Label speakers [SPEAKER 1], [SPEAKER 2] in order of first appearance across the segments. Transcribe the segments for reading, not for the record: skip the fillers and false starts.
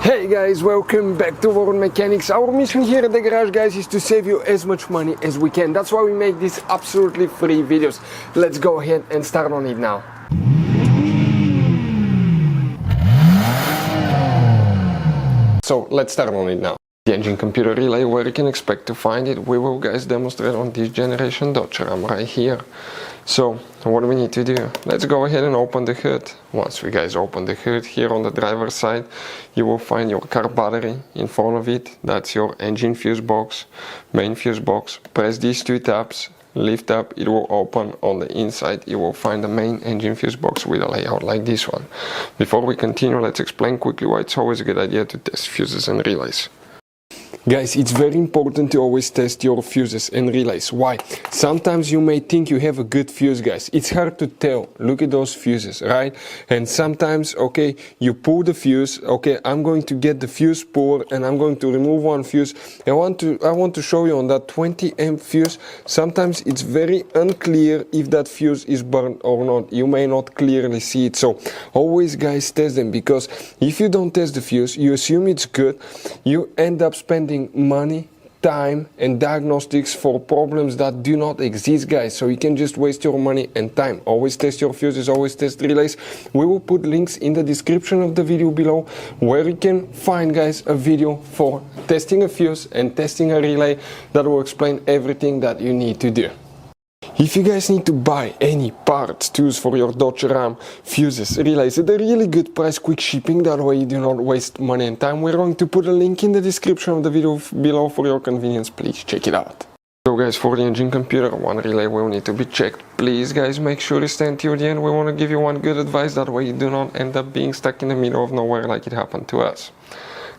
[SPEAKER 1] Hey guys, welcome back to World Mechanics. Our mission here at the garage, guys, is to save you as much money as we can. That's why we make these absolutely free videos. Let's go ahead and start on it now. So let's start on it now. The engine computer relay, where you can expect to find it, we will guys demonstrate on this generation Dodge Ram right here. So what do we need to do? Let's go ahead and open the hood. Once we guys open the hood, here on the driver's side you will find your car battery. In front of it, that's your engine fuse box, main fuse box. Press these two tabs, lift up, it will open. On the inside you will find the main engine fuse box with a layout like this one. Before we continue, let's explain quickly why it's always a good idea to test fuses and relays. Guys, it's very important to always test your fuses and relays. Why? Sometimes you may think you have a good fuse, guys. It's hard to tell. Look at those fuses, right? And sometimes, okay, you pull the fuse. Okay, I'm going to get the fuse puller and I'm going to remove one fuse. I want to show you on that 20 amp fuse. Sometimes it's very unclear if that fuse is burned or not. You may not clearly see it. So always, guys, test them, because if you don't test the fuse, you assume it's good. You end up spending money, time and diagnostics for problems that do not exist, guys. So you can just waste your money and time. Always test your fuses, always test relays. We will put links in the description of the video below where you can find, guys, a video for testing a fuse and testing a relay that will explain everything that you need to do. If you guys need to buy any parts, tools for your Dodge Ram, fuses, relays at a really good price, quick shipping, that way you do not waste money and time, we're going to put a link in the description of the video below for your convenience. Please check it out. So guys, for the engine computer, one relay will need to be checked. Please guys, make sure you stay until the end. We want to give you one good advice, that way you do not end up being stuck in the middle of nowhere like it happened to us.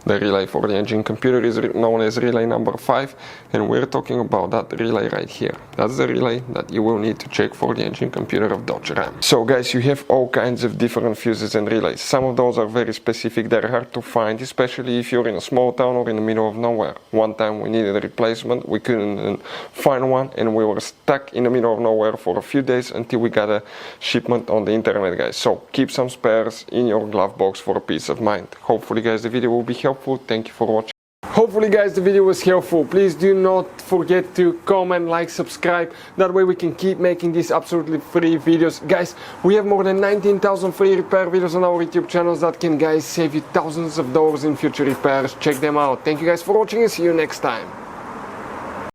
[SPEAKER 1] The relay for the engine computer is known as relay number 5, and we're talking about that relay right here. That's the relay that you will need to check for the engine computer of Dodge Ram. So guys, you have all kinds of different fuses and relays. Some of those are very specific, they're hard to find, especially if you're in a small town or in the middle of nowhere. One time we needed a replacement, we couldn't find one, and we were stuck in the middle of nowhere for a few days until we got a shipment on the internet, guys. So keep some spares in your glove box for peace of mind. Hopefully guys, the video will be helpful. Thank you for watching. Hopefully guys, the video was helpful. Please do not forget to comment, like, subscribe. That way we can keep making these absolutely free videos. Guys, we have more than 19,000 free repair videos on our YouTube channels that can, guys, save you thousands of dollars in future repairs. Check them out. Thank you guys for watching and see you next time.